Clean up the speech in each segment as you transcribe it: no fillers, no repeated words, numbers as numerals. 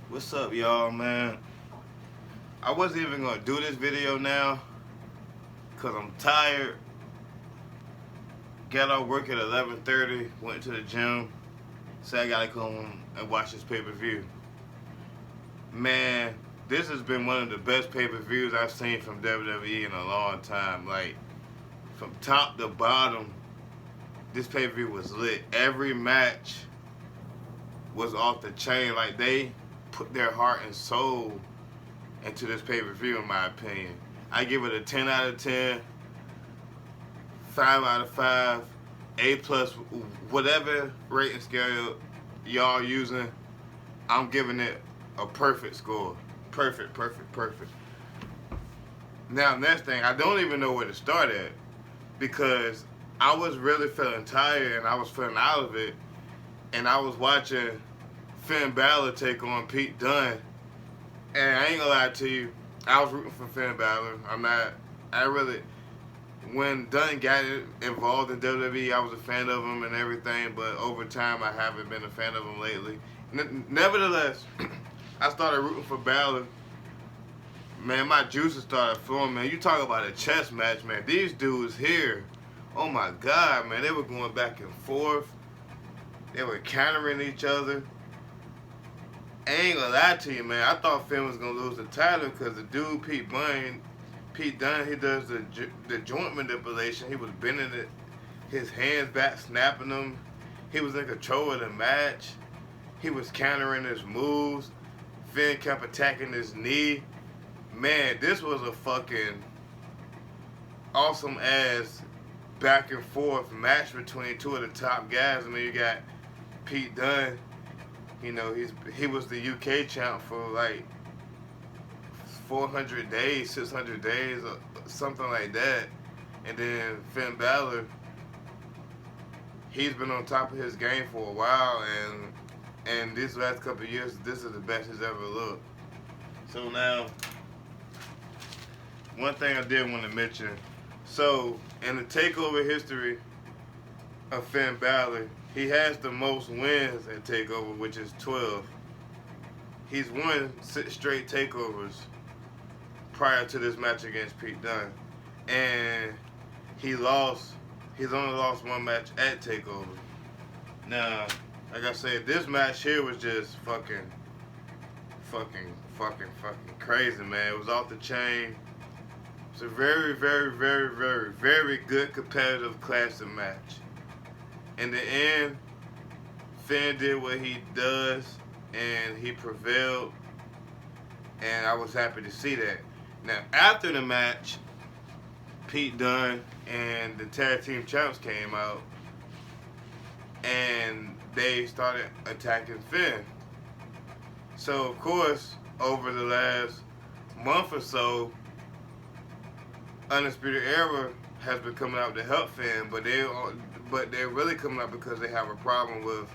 What's up, y'all, man? I wasn't even gonna do this video now because I'm tired. Got off work at 11:30, went to the gym, said I gotta come and watch this pay-per-view. Man, this has been one of the best pay-per-views I've seen from WWE in a long time. Like, from top to bottom, this pay-per-view was lit. Every match was off the chain. Like, they put their heart and soul into this pay-per-view, in my opinion. I give it a 10 out of 10, 5 out of 5, A plus, whatever rating scale y'all using. I'm giving it a perfect score. Perfect, perfect, perfect. Now, next thing, I don't even know where to start at because I was really feeling tired and I was feeling out of it, and I was watching Finn Balor take on Pete Dunne. And I ain't gonna lie to you, I was rooting for Finn Balor. When Dunn got involved in WWE, I was a fan of him and everything, but over time, I haven't been a fan of him lately. Nevertheless, I started rooting for Balor. Man, my juices started flowing, man. You talk about a chess match, man. These dudes here, oh my God, man, they were going back and forth. They were countering each other. I ain't gonna lie to you, man. I thought Finn was gonna lose the title because the dude Pete Dunne, he does the joint manipulation. He was bending his hands back, snapping them. He was in control of the match. He was countering his moves. Finn kept attacking his knee. Man, this was a fucking awesome ass back and forth match between two of the top guys. I mean, you got Pete Dunne. You know, he was the UK champ for like 400 days, 600 days, or something like that. And then Finn Balor, he's been on top of his game for a while, and these last couple of years, this is the best he's ever looked. So now, one thing I did want to mention. So, in the TakeOver history of Finn Balor, he has the most wins at TakeOver, which is 12. He's won 6 straight TakeOvers prior to this match against Pete Dunne. And he's only lost one match at TakeOver. Now, like I said, this match here was just fucking crazy, man. It was off the chain. It's a very, very, very, very, very good competitive classic match. In the end, Finn did what he does, and he prevailed, and I was happy to see that. Now, after the match, Pete Dunne and the tag team champs came out, and they started attacking Finn. So, of course, over the last month or so, Undisputed Era has been coming out to help Finn, but they're really coming out because they have a problem with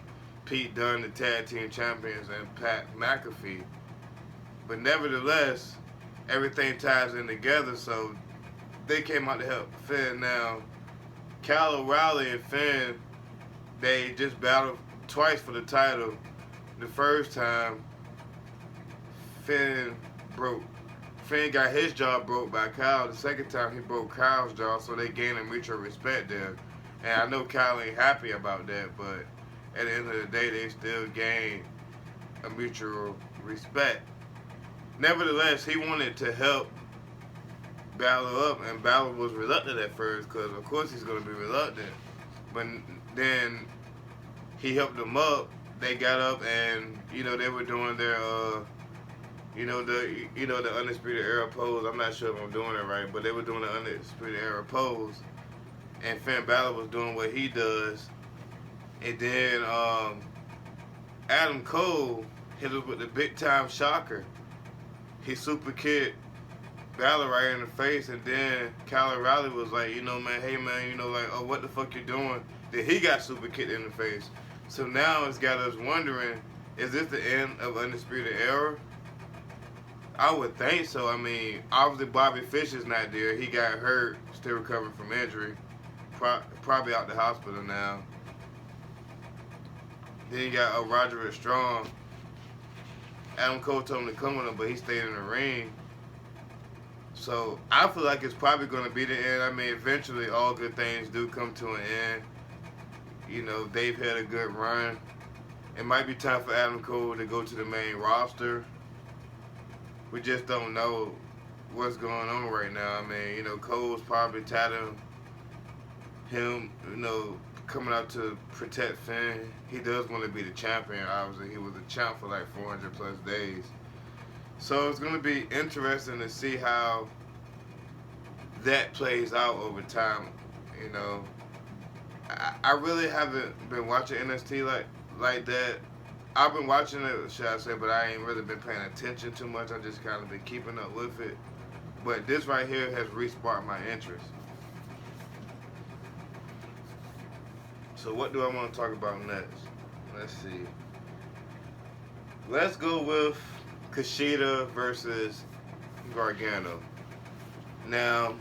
Pete Dunne, the tag team champions, and Pat McAfee. But nevertheless, everything ties in together, so they came out to help Finn. Now, Kyle O'Reilly and Finn, they just battled twice for the title. The first time, Finn got his jaw broke by Kyle. The second time, he broke Kyle's jaw, so they gained a mutual respect there. And I know Kyle ain't happy about that, but at the end of the day, they still gained a mutual respect. Nevertheless, he wanted to help Balor up, and Balor was reluctant at first, because of course he's going to be reluctant. But then he helped them up. They got up, and they were doing their the Undisputed Era pose. I'm not sure if I'm doing it right, but they were doing the Undisputed Era pose, and Finn Balor was doing what he does. And then Adam Cole hit us with the big time shocker. He super kicked Balor right in the face, and then Kyle O'Reilly was like, man, hey man, oh, what the fuck you doing? Then he got super kicked in the face. So now it's got us wondering, is this the end of Undisputed Era? I would think so. I mean, obviously Bobby Fish is not there. He got hurt, still recovering from injury. Probably out the hospital now. Then you got Roderick Strong. Adam Cole told him to come with him, but he stayed in the ring. So I feel like it's probably going to be the end. I mean, eventually all good things do come to an end. You know, they've had a good run. It might be time for Adam Cole to go to the main roster. We just don't know what's going on right now. I mean, you know, Cole's probably tired of him, you know, coming out to protect Finn. He does want to be the champion, obviously. He was a champ for like 400 plus days. So it's going to be interesting to see how that plays out over time. You know, I really haven't been watching NXT like that. I've been watching it, should I say, but I ain't really been paying attention too much. I just kind of been keeping up with it. But this right here has re-sparked my interest. So what do I want to talk about next? Let's see. Let's go with Kushida versus Gargano. Now,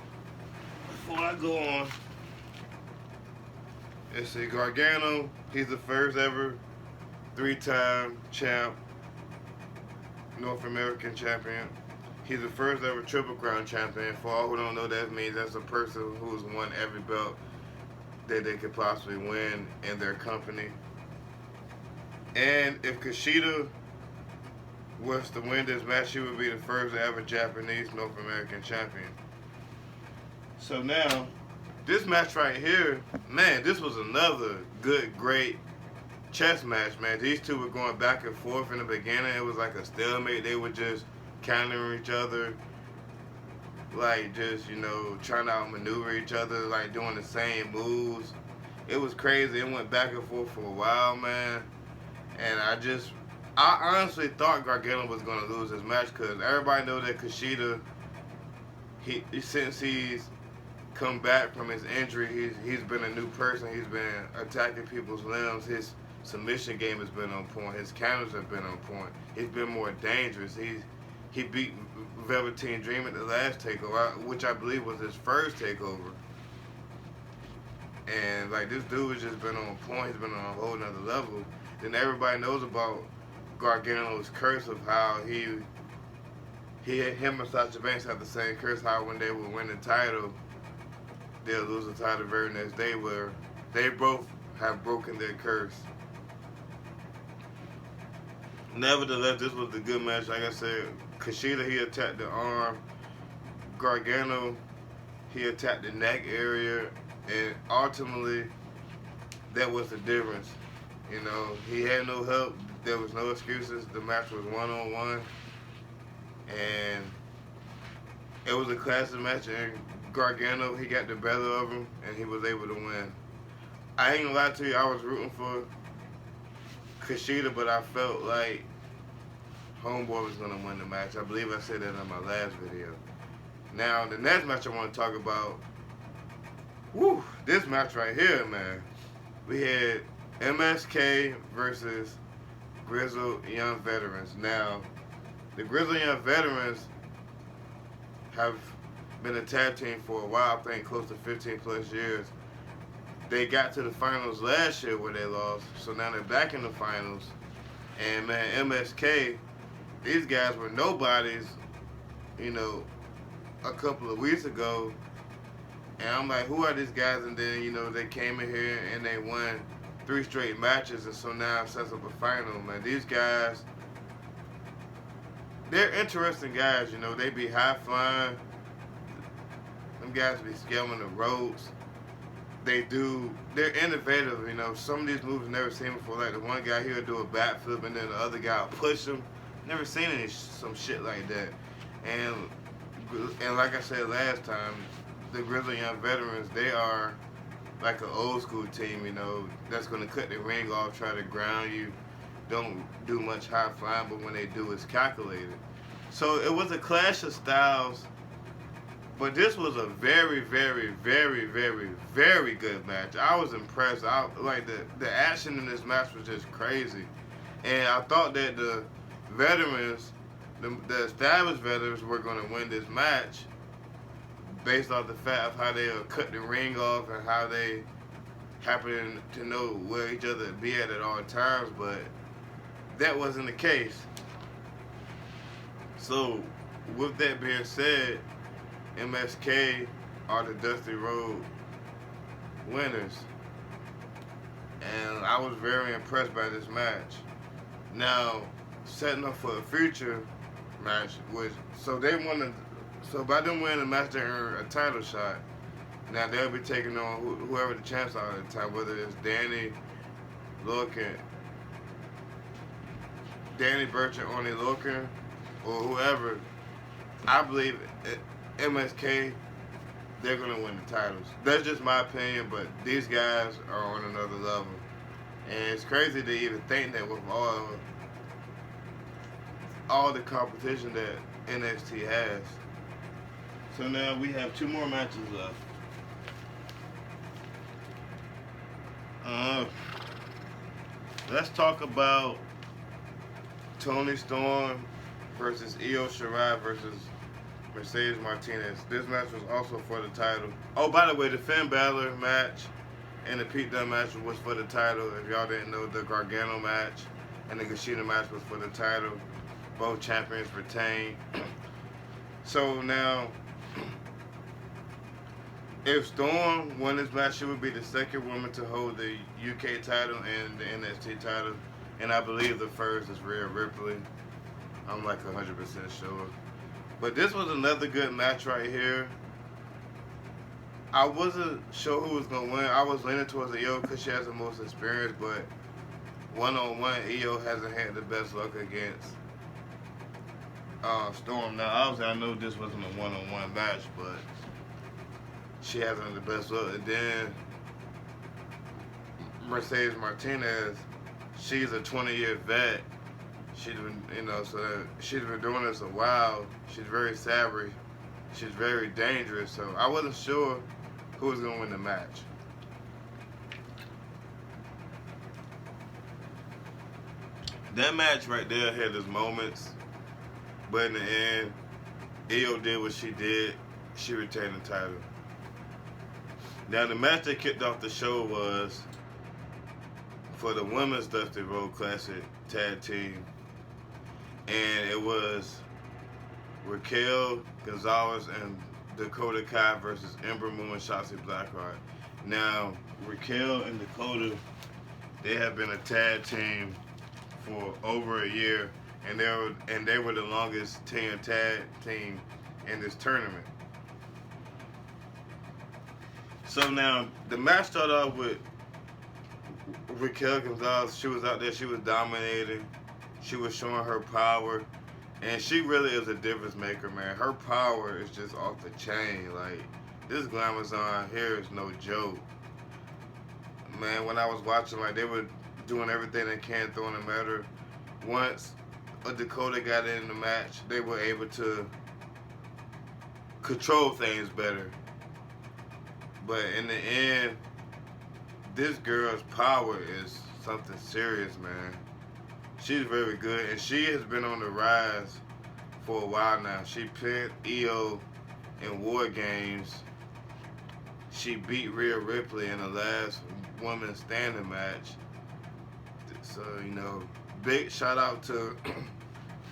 before I go on, let's see, Gargano, he's the first ever 3-time champ, North American champion. He's the first ever Triple Crown champion. For all who don't know, that means that's a person who's won every belt that they could possibly win in their company. And if Kushida was to win this match, she would be the first ever Japanese North American champion. So now, this match right here, man, this was another good, great chess match, man. These two were going back and forth in the beginning. It was like a stalemate. They were just countering each other, like just, you know, trying to outmaneuver each other, like doing the same moves. It was crazy. It went back and forth for a while, man. And I honestly thought Gargano was going to lose this match because everybody knows that Kushida, since he's come back from his injury, he's been a new person. He's been attacking people's limbs. His submission game has been on point. His counters have been on point. He's been more dangerous. He beat Velveteen Dream at the last takeover, which I believe was his first takeover. And like this dude has just been on point. He's been on a whole nother level. Then everybody knows about Gargano's curse of how him and Sasha Banks have the same curse. How when they would win the title, they'll lose the title the very next day. Where they both have broken their curse. Nevertheless, this was a good match. Like I said, Kushida, he attacked the arm. Gargano, he attacked the neck area. And ultimately, that was the difference. You know, he had no help. There was no excuses. The match was one-on-one. And it was a classic match. And Gargano, he got the better of him. And he was able to win. I ain't gonna lie to you, I was rooting for Kushida, but I felt like Homeboy was going to win the match. I believe I said that in my last video. Now, the next match I want to talk about, this match right here, man. We had MSK versus Grizzled Young Veterans. Now, the Grizzled Young Veterans have been a tag team for a while, I think close to 15 plus years. They got to the finals last year where they lost, so now they're back in the finals. And man, MSK, these guys were nobodies, you know, a couple of weeks ago. And I'm like, who are these guys? And then, you know, they came in here and they won 3 straight matches. And so now it sets up a final, man. These guys, they're interesting guys, you know. They be high flying. Them guys be scaling the ropes. They're innovative, you know. Some of these moves I've never seen before. Like the one guy, he'll do a backflip and then the other guy will push him. Never seen some shit like that. And like I said last time, the Grizzly Young Veterans, they are like an old school team, you know, that's going to cut the ring off, try to ground you. Don't do much high flying, but when they do, it's calculated. So it was a clash of styles. But this was a very, very, very, very, very good match. I was impressed. The action in this match was just crazy. And I thought that the veterans, the established veterans were going to win this match based off the fact of how they cut the ring off and how they happen to know where each other be at all times. But that wasn't the case. So, with that being said, MSK are the Dusty Road winners, and I was very impressed by this match. Now, setting up for a future match, which so they won the, so by them winning the match, they earned a title shot. Now they'll be taking on whoever the champs are at the time, whether it's Lorcan, Danny Burch and Oni Lorcan, or whoever. I believe MSK, they're gonna win the titles. That's just my opinion, but these guys are on another level, and it's crazy to even think that with all the competition that NXT has. So now we have two more matches left. Let's talk about Toni Storm versus Io Shirai versus Mercedes Martinez. This match was also for the title. Oh, by the way, the Finn Balor match and the Pete Dunne match was for the title. If y'all didn't know, the Gargano match and the Kushida match was for the title. Both champions retained. So now, if Storm won this match, she would be the second woman to hold the UK title and the NXT title. And I believe the first is Rhea Ripley. I'm like 100% sure. But this was another good match right here. I wasn't sure who was going to win. I was leaning towards Io because she has the most experience. But one-on-one, Io hasn't had the best luck against Storm. Now, obviously, I know this wasn't a one-on-one match, but she hasn't had the best luck. And then Mercedes Martinez, she's a 20-year vet. She's been, so she's been doing this a while. She's very savvy. She's very dangerous. So I wasn't sure who was going to win the match. That match right there had its moments, but in the end, Io did what she did. She retained the title. Now the match that kicked off the show was for the Women's Dusty Road Classic Tag Team. And it was Raquel Gonzalez and Dakota Kai versus Ember Moon and Shotzi Blackheart. Now, Raquel and Dakota, they have been a tag team for over a year, and they were the longest tenured tag team in this tournament. So now, the match started off with Raquel Gonzalez. She was out there, she was dominating. She was showing her power, and she really is a difference maker, man. Her power is just off the chain. Like, this Glamazon here is no joke. Man, when I was watching, like, they were doing everything they can, throwing them at her. Once a Dakota got in the match, they were able to control things better. But in the end, this girl's power is something serious, man. She's very good, and she has been on the rise for a while now. She pinned Io in War Games. She beat Rhea Ripley in the last women's standing match. So, big shout out to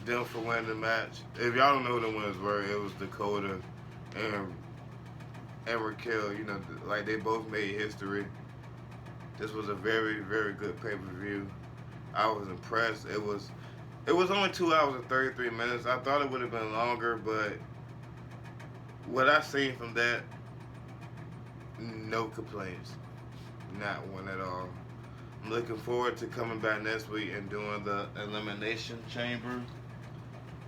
them for winning the match. If y'all don't know who the winners were, it was Dakota and Raquel. Like, they both made history. This was a very, very good pay-per-view. I was impressed. It was only 2 hours and 33 minutes. I thought it would have been longer, but what I seen from that, no complaints. Not one at all. I'm looking forward to coming back next week and doing the Elimination Chamber.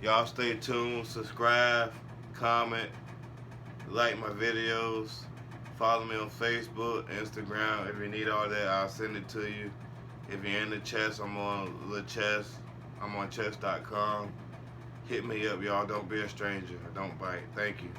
Y'all stay tuned, subscribe, comment, like my videos, follow me on Facebook, Instagram. If you need all that, I'll send it to you. If you're into chess, I'm on Le Chess. I'm on chess.com. Hit me up, y'all. Don't be a stranger. Don't bite. Thank you.